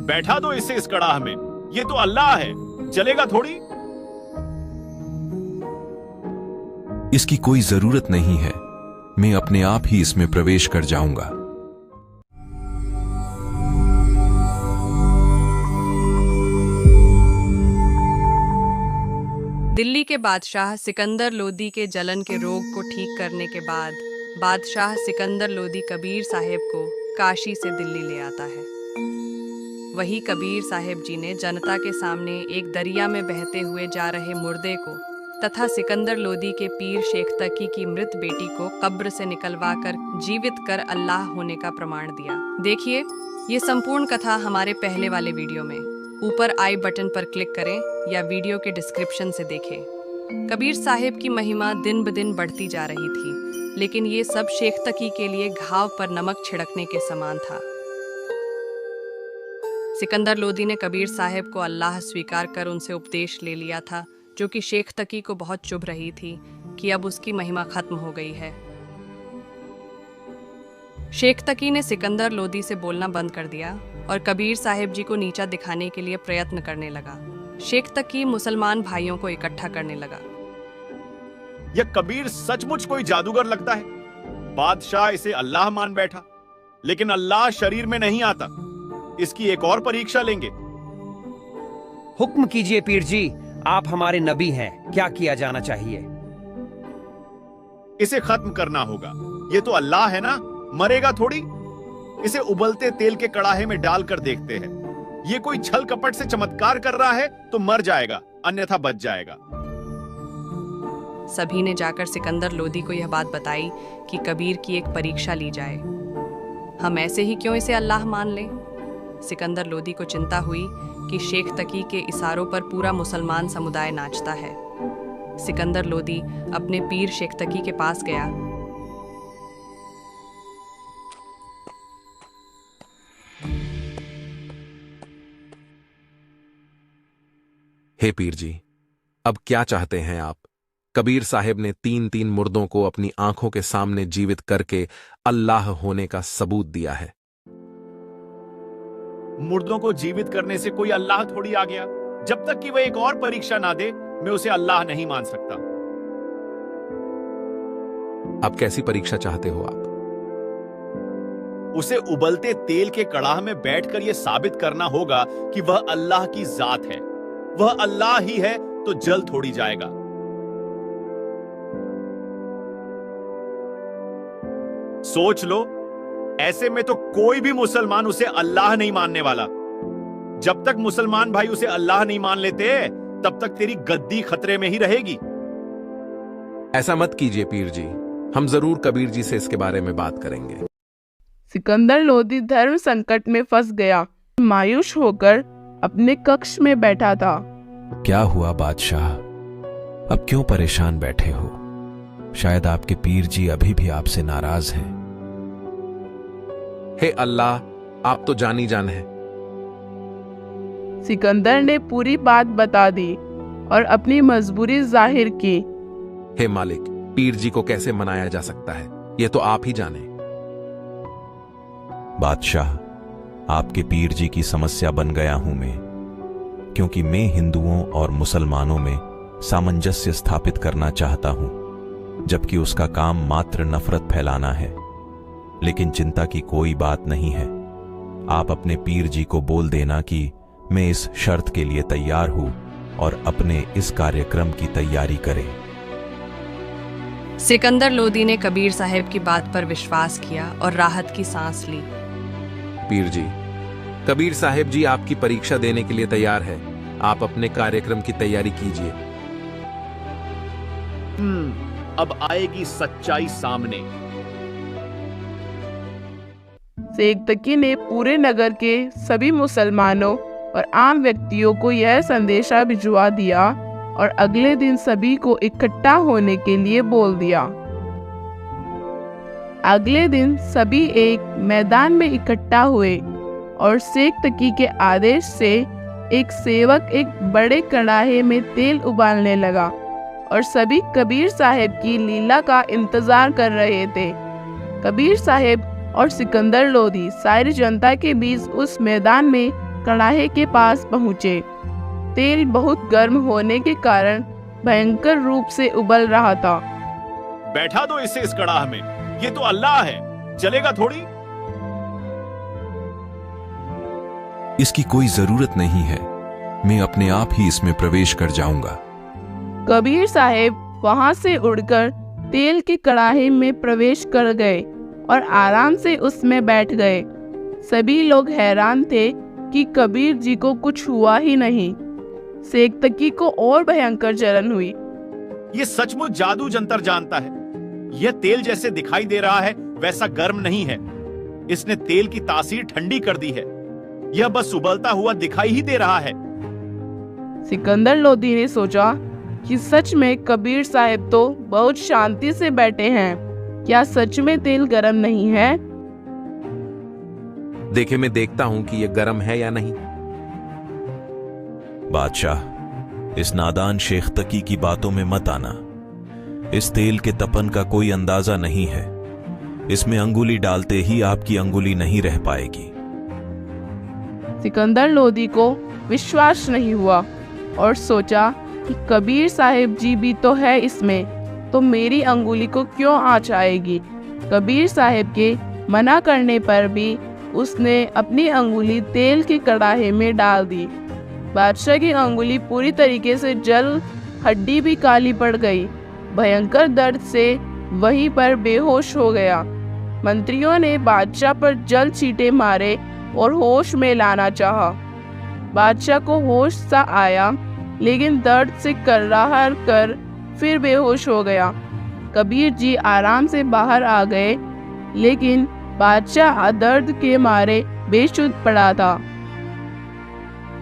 बैठा दो इसे इस कड़ाह में, ये तो अल्लाह है, जलेगा थोड़ी। इसकी कोई जरूरत नहीं है, मैं अपने आप ही इसमें प्रवेश कर जाऊंगा। दिल्ली के बादशाह सिकंदर लोदी के जलन के रोग को ठीक करने के बाद बादशाह सिकंदर लोदी कबीर साहिब को काशी से दिल्ली ले आता है। वही कबीर साहिब जी ने जनता के सामने एक दरिया में बहते हुए जा रहे मुर्दे को तथा सिकंदर लोदी के पीर शेख तकी की मृत बेटी को कब्र से निकलवाकर जीवित कर अल्लाह होने का प्रमाण दिया। देखिए ये संपूर्ण कथा हमारे पहले वाले वीडियो में। ऊपर आई बटन पर क्लिक करें या वीडियो के डिस्क्रिप्शन से देखें। कबीर साहिब की महिमा दिन ब दिन बढ़ती जा रही थी, लेकिन ये सब शेख तकी के लिए घाव पर नमक छिड़कने के समान था। सिकंदर लोदी ने कबीर साहिब को अल्लाह स्वीकार कर उनसे उपदेश ले लिया था, जो कि शेख तकी को बहुत चुभ रही थी कि अब उसकी महिमा खत्म हो गई है। शेख तकी ने सिकंदर लोदी से बोलना बंद कर दिया और कबीर साहिब जी को नीचा दिखाने के लिए प्रयत्न करने लगा। शेख तकी मुसलमान भाइयों को इकट्ठा करने लगा। यह कबीर सचमुच कोई जादूगर लगता है। बादशाह इसे अल्लाह मान बैठा, लेकिन अल्लाह शरीर में नहीं आता। इसकी एक और परीक्षा लेंगे। हुक्म कीजिए पीर जी, आप हमारे नबी हैं, क्या किया जाना चाहिए? इसे खत्म करना होगा। ये तो अल्लाह है ना, मरेगा थोड़ी। इसे उबलते तेल के कड़ाहे में डालकर देखते हैं। ये कोई छल कपट से चमत्कार कर रहा है तो मर जाएगा, अन्यथा बच जाएगा। सभी ने जाकर सिकंदर लोदी को यह बात बताई कि कबीर की एक परीक्षा ली जाए। हम ऐसे ही क्यों इसे अल्लाह मान लें? सिकंदर लोदी को चिंता हुई कि शेख तकी के इशारों पर पूरा मुसलमान समुदाय नाचता है। सिकंदर लोदी अपने पीर शेख तकी के पास गया। हे पीर जी, अब क्या चाहते हैं आप? कबीर साहिब ने 3-3 मुर्दों को अपनी आंखों के सामने जीवित करके अल्लाह होने का सबूत दिया है। मुर्दों को जीवित करने से कोई अल्लाह थोड़ी आ गया। जब तक कि वह एक और परीक्षा ना दे, मैं उसे अल्लाह नहीं मान सकता। अब कैसी परीक्षा चाहते हो आप? उसे उबलते तेल के कड़ाह में बैठकर यह साबित करना होगा कि वह अल्लाह की जात है। वह अल्लाह ही है तो जल थोड़ी जाएगा। सोच लो, ऐसे में तो कोई भी मुसलमान उसे अल्लाह नहीं मानने वाला। जब तक मुसलमान भाई उसे अल्लाह नहीं मान लेते, तब तक तेरी गद्दी खतरे में ही रहेगी। ऐसा मत कीजिए पीर जी, हम जरूर कबीर जी से इसके बारे में बात करेंगे। सिकंदर लोदी धर्म संकट में फंस गया। मायूस होकर अपने कक्ष में बैठा था। क्या हुआ बादशाह, अब क्यों परेशान बैठे हो? शायद आपके पीर जी अभी भी आपसे नाराज हैं। हे अल्लाह, आप तो जानी जान हैं। सिकंदर ने पूरी बात बता दी और अपनी मजबूरी जाहिर की। हे मालिक, पीर जी को कैसे मनाया जा सकता है, ये तो आप ही जाने। बादशाह, आपके पीर जी की समस्या बन गया हूं मैं, क्योंकि मैं हिंदुओं और मुसलमानों में सामंजस्य स्थापित करना चाहता हूं, जबकि उसका काम मात्र नफरत फैलाना है। लेकिन चिंता की कोई बात नहीं है। आप अपने पीर जी को बोल देना कि मैं इस शर्त के लिए तैयार हूं और अपने इस कार्यक्रम की तैयारी करें। सिकंदर लोदी ने कबीर साहिब की बात पर विश्वास किया और राहत की सांस ली। पीर जी, कबीर साहिब जी आपकी परीक्षा देने के लिए तैयार है। आप अपने कार्यक्रम की तैयारी कीजिए। अब आएगी सच्चाई सामने। शेख तकी ने पूरे नगर के सभी मुसलमानों और आम व्यक्तियों को यह संदेशा भिजवा दिया और अगले दिन सभी को इकट्ठा होने के लिए बोल दिया। अगले दिन सभी एक मैदान में इकट्ठा हुए और शेख तकी के आदेश से एक सेवक एक बड़े कड़ाहे में तेल उबालने लगा और सभी कबीर साहिब की लीला का इंतजार कर रहे थे। कबीर साहिब और सिकंदर लोदी सारी जनता के बीच उस मैदान में कड़ाहे के पास पहुँचे। तेल बहुत गर्म होने के कारण भयंकर रूप से उबल रहा था। बैठा दो इसे इस कड़ाह में, ये तो अल्लाह है, जलेगा थोड़ी। इसकी कोई जरूरत नहीं है, मैं अपने आप ही इसमें प्रवेश कर जाऊंगा। कबीर साहब वहां से उड़कर तेल के कड़ाहे में प्रवेश कर गए और आराम से उसमें बैठ गए। सभी लोग हैरान थे कि कबीर जी को कुछ हुआ ही नहीं। सेकतकी को और भयंकर जलन हुई। ये सचमुच जादू जंतर जानता है। यह तेल जैसे दिखाई दे रहा है वैसा गर्म नहीं है। इसने तेल की तासीर ठंडी कर दी है। यह बस उबलता हुआ दिखाई ही दे रहा है। सिकंदर लोदी ने सोचा कि सच में कबीर साहब तो बहुत शांति से बैठे हैं। क्या सच में तेल गर्म नहीं है? देखे, मैं देखता हूं कि यह गर्म है या नहीं। बादशाह, इस नादान शेख तकी की बातों में मत आना। इस तेल के तपन का कोई अंदाजा नहीं है। इसमें अंगुली डालते ही आपकी अंगुली नहीं रह पाएगी। सिकंदर लोदी को विश्वास नहीं हुआ और सोचा कि कबीर साहब जी भी तो है इसमें, तो मेरी अंगुली को क्यों आँच आएगी। कबीर साहब के मना करने पर भी उसने अपनी अंगुली तेल के कड़ाहे में डाल दी। बादशाह की अंगुली पूरी तरीके से जल, हड्डी भी काली पड़ गई। भयंकर दर्द से वहीं पर बेहोश हो गया। मंत्रियों ने बादशाह पर जल छींटे मारे और होश में लाना चाहा। बादशाह को होश सा आया, लेकिन दर्द से कर्राहर कर फिर बेहोश हो गया। कबीर जी आराम से बाहर आ गए, लेकिन बादशाह दर्द के मारे बेसुध पड़ा था।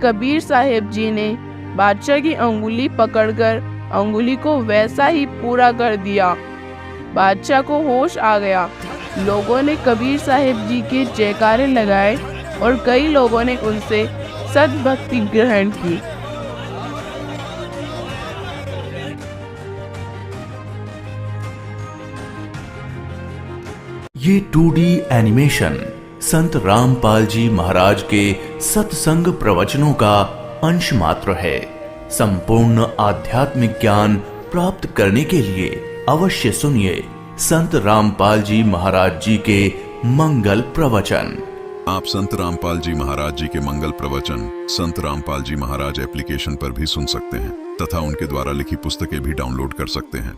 कबीर साहब जी ने बादशाह की अंगुली पकड़कर अंगुली को वैसा ही पूरा कर दिया। बादशाह को होश आ गया। लोगों ने कबीर साहब जी के जयकारे लगाए और कई लोगों ने उनसे सद्भक्ति ग्रहण की। ये 2D एनिमेशन संत रामपाल जी महाराज के सत्संग प्रवचनों का अंश मात्र है। संपूर्ण आध्यात्मिक ज्ञान प्राप्त करने के लिए अवश्य सुनिए संत रामपाल जी महाराज जी के मंगल प्रवचन। आप संत रामपाल जी महाराज जी के मंगल प्रवचन संत रामपाल जी महाराज एप्लीकेशन पर भी सुन सकते हैं तथा उनके द्वारा लिखी पुस्तकें भी डाउनलोड कर सकते हैं।